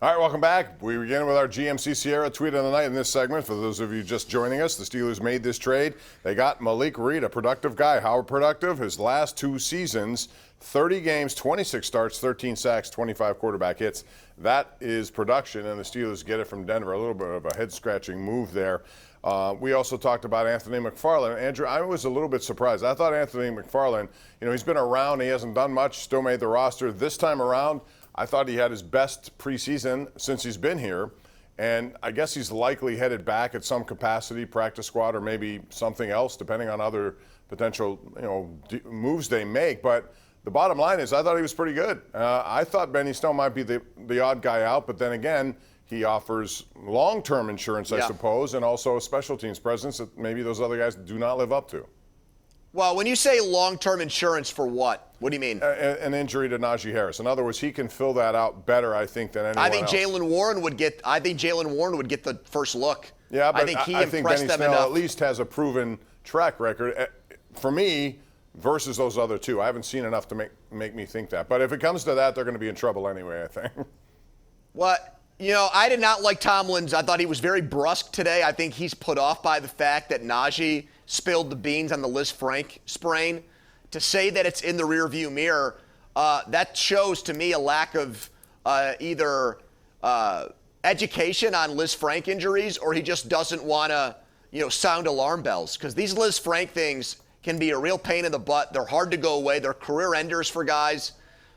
All right, welcome back. We begin with our GMC Sierra tweet of the night in this segment. For those of you just joining us, the Steelers made this trade. They got Malik Reed, a productive guy. How productive? His last 2 seasons, 30 games, 26 starts, 13 sacks, 25 quarterback hits. That is production, and the Steelers get it from Denver. A little bit of a head-scratching move there. We also talked about Anthony McFarland. Andrew, I was a little bit surprised. I thought Anthony McFarland, he's been around. He hasn't done much, still made the roster. This time around, I thought he had his best preseason since he's been here, and I guess he's likely headed back at some capacity, practice squad, or maybe something else, depending on other potential, moves they make. But the bottom line is, I thought he was pretty good. I thought Benny Snell might be the odd guy out, but then again, he offers long-term insurance, I suppose, and also a special teams presence that maybe those other guys do not live up to. Well, when you say long-term insurance for what? What do you mean? An injury to Najee Harris. In other words, he can fill that out better, I think, than anyone else. I think Jaylen Warren would get the first look. Yeah, but I think I think Benny Snell enough. at least has a proven track record. For me, versus those other two, I haven't seen enough to make me think that. But if it comes to that, they're going to be in trouble anyway, I think. What? I did not like Tomlin's. I thought he was very brusque today. I think he's put off by the fact that Najee spilled the beans on the Liz Frank sprain. To say that it's in the rearview mirror, that shows to me a lack of either education on Liz Frank injuries, or he just doesn't want to, sound alarm bells. Because these Liz Frank things can be a real pain in the butt. They're hard to go away. They're career enders for guys.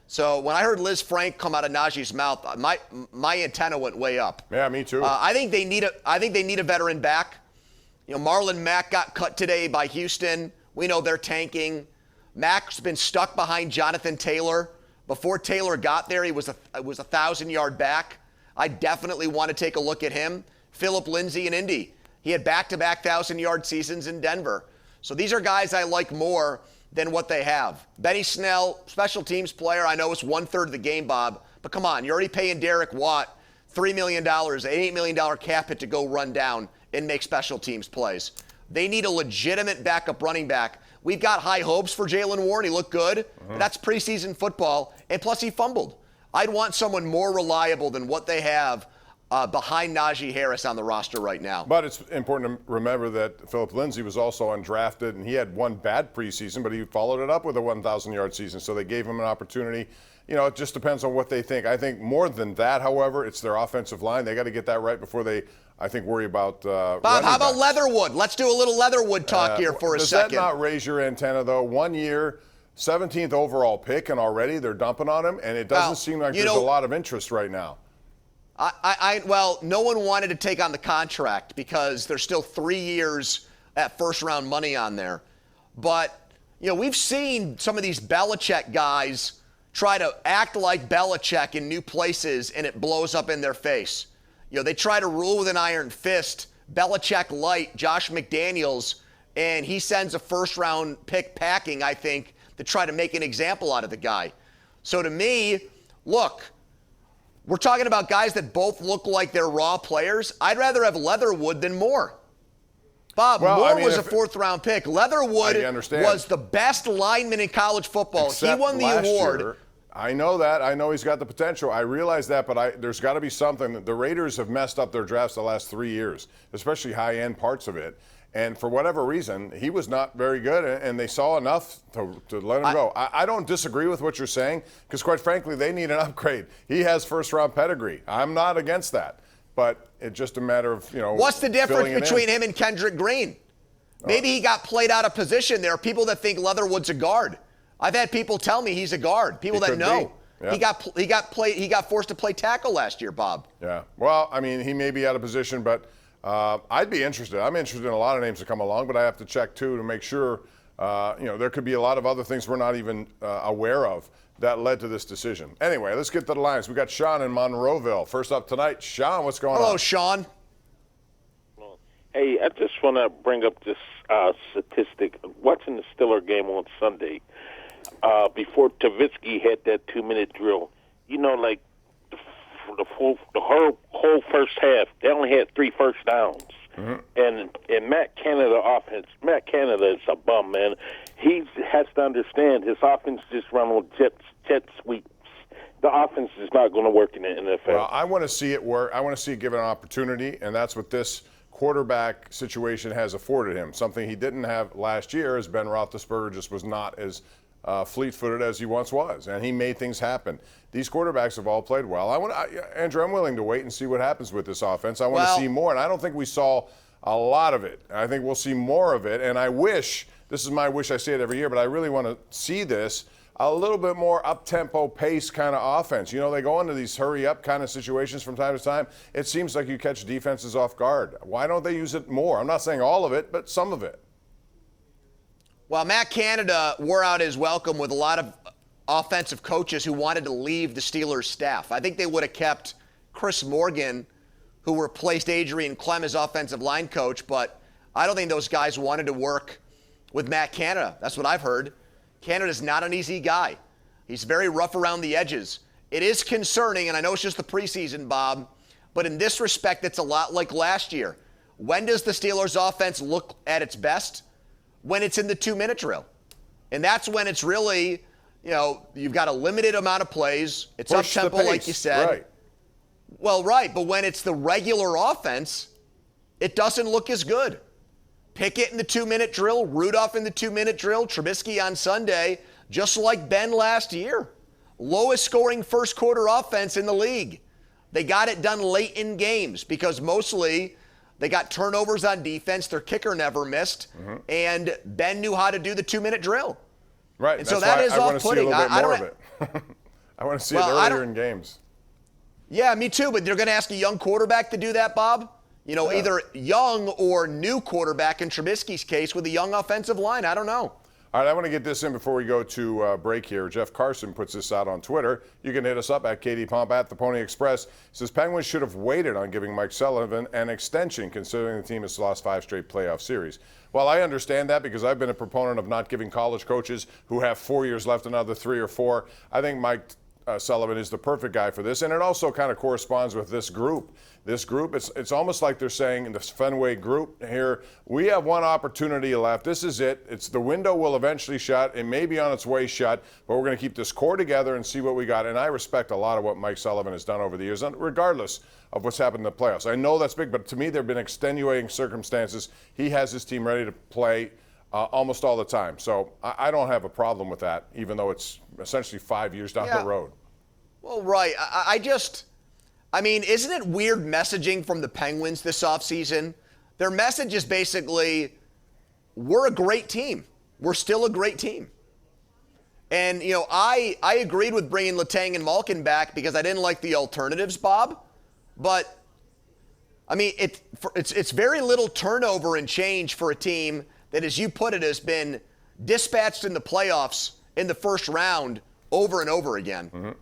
So when I heard Liz Frank come out of Najee's mouth, my antenna went way up. Yeah, me too. I think they need a veteran back. Marlon Mack got cut today by Houston. We know they're tanking. Mack's been stuck behind Jonathan Taylor. Before Taylor got there, he was a 1,000-yard back. I definitely want to take a look at him. Phillip Lindsay in Indy. He had back-to-back 1,000-yard seasons in Denver. So these are guys I like more than what they have. Benny Snell, special teams player. I know it's 1/3 of the game, Bob. But come on, you're already paying Derek Watt $3 million, an $8 million cap hit to go run down and make special teams plays. They need a legitimate backup running back. We've got high hopes for Jaylen Warren. He looked good. That's preseason football. And plus, he fumbled. I'd want someone more reliable than what they have behind Najee Harris on the roster right now. But it's important to remember that Phillip Lindsay was also undrafted, and he had one bad preseason, but he followed it up with a 1,000-yard season, so they gave him an opportunity. It just depends on what they think. I think more than that, however, it's their offensive line. They got to get that right before they, I think, worry about Bob, how about Leatherwood? Let's do a little Leatherwood talk here for a second. Does that not raise your antenna, though? 1 year, 17th overall pick, and already they're dumping on him, and it doesn't seem like there's a lot of interest right now. Well, no one wanted to take on the contract because there's still 3 years at first-round money on there. But, we've seen some of these Belichick guys try to act like Belichick in new places, and it blows up in their face. They try to rule with an iron fist. Belichick light, Josh McDaniels, and he sends a first-round pick packing, I think, to try to make an example out of the guy. So to me, look, we're talking about guys that both look like they're raw players. I'd rather have Leatherwood than Moore. Bob, Moore was a fourth-round pick. Leatherwood was the best lineman in college football. He won the award. Year, I know that. I know he's got the potential. I realize that, but there's got to be something. The Raiders have messed up their drafts the last 3 years, especially high-end parts of it. And for whatever reason, he was not very good, and they saw enough to let him go. I don't disagree with what you're saying, because quite frankly, they need an upgrade. He has first-round pedigree. I'm not against that. But it's just a matter of, What's the difference between him and Kendrick Green? Maybe he got played out of position. There are people that think Leatherwood's a guard. I've had people tell me he's a guard. People that know. Yeah. He got forced to play tackle last year, Bob. Yeah. Well, he may be out of position, but I'd be interested. I'm interested in a lot of names that come along, but I have to check too to make sure. There could be a lot of other things we're not even aware of that led to this decision. Anyway, let's get to the lines. We got Sean in Monroeville. First up tonight, Sean, what's going on? Hello, Sean. Hey, I just want to bring up this statistic. Watching the Steeler game on Sunday, before Tavitsky had that 2-minute drill, the whole first half, they only had 3 first downs. Mm-hmm. And Matt Canada offense, Matt Canada is a bum, man. He has to understand his offense just run on jet sweeps. the offense is not going to work in the NFL. Well, I want to see it work. I want to see it given an opportunity, and that's what this quarterback situation has afforded him. Something he didn't have last year, as Ben Roethlisberger just was not as fleet-footed as he once was, and he made things happen. These quarterbacks have all played well. Andrew, I'm willing to wait and see what happens with this offense. I want to see more, and I don't think we saw a lot of it. I think we'll see more of it, and I wish, this is my wish, I say it every year, but I really want to see this, a little bit more up-tempo pace kind of offense. You know, they go into these hurry-up kind of situations from time to time. It seems like you catch defenses off guard. Why don't they use it more? I'm not saying all of it, but some of it. Well, Matt Canada wore out his welcome with a lot of offensive coaches who wanted to leave the Steelers staff. I think they would have kept Chris Morgan, who replaced Adrian Clem as offensive line coach, but I don't think those guys wanted to work with Matt Canada. That's what I've heard. Canada's not an easy guy. He's very rough around the edges. It is concerning, and I know it's just the preseason, Bob, but in this respect, it's a lot like last year. When does the Steelers' offense look at its best? When it's in the 2-minute drill. And that's when it's really, you know, you've got a limited amount of plays. It's up-tempo, like you said. Right. Well, right, but when it's the regular offense, it doesn't look as good. Pickett in the 2-minute drill, Rudolph in the 2-minute drill, Trubisky on Sunday, just like Ben last year. Lowest scoring first quarter offense in the league. They got it done late in games because mostly they got turnovers on defense. Their kicker never missed. And Ben knew how to do the 2-minute drill. Right. And so that is off-putting. I want to see a little bit more of it. I want to see it earlier in games. Yeah, me too, but they're going to ask a young quarterback to do that, Bob? You know, either young or new quarterback in Trubisky's case with a young offensive line. I don't know. All right, I want to get this in before we go to break here. Jeff Carson puts this out on Twitter. You can hit us up at KD Pomp at the Pony Express. He says Penguins should have waited on giving Mike Sullivan an extension considering the team has lost 5 straight playoff series. Well, I understand that because I've been a proponent of not giving college coaches who have 4 years left another 3 or 4. I think Mike Sullivan is the perfect guy for this, and it also kind of corresponds with this group. This group, it's almost like they're saying in the Fenway group here, we have one opportunity left. This is it. It's the window will eventually shut. It may be on its way shut, but we're going to keep this core together and see what we got. And I respect a lot of what Mike Sullivan has done over the years, regardless of what's happened in the playoffs. I know that's big, but to me, there have been extenuating circumstances. He has his team ready to play almost all the time. So I don't have a problem with that, even though it's essentially 5 years down the road. Well, right. I mean, isn't it weird messaging from the Penguins this offseason? Their message is basically, we're a great team. We're still a great team. And, you know, I agreed with bringing Letang and Malkin back because I didn't like the alternatives, Bob. But, I mean, it's very little turnover and change for a team that, as you put it, has been dispatched in the playoffs in the first round over and over again.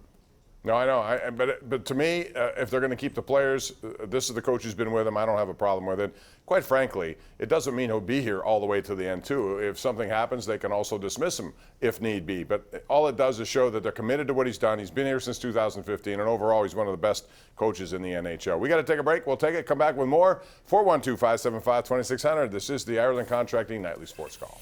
No, I know. But to me, if they're going to keep the players, this is the coach who's been with them. I don't have a problem with it. Quite frankly, it doesn't mean he'll be here all the way to the end, too. If something happens, they can also dismiss him if need be. But all it does is show that they're committed to what he's done. He's been here since 2015, and overall, he's one of the best coaches in the NHL. We got to take a break. We'll take it. Come back with more. 412-575-2600. This is the Ireland Contracting Nightly Sports Call.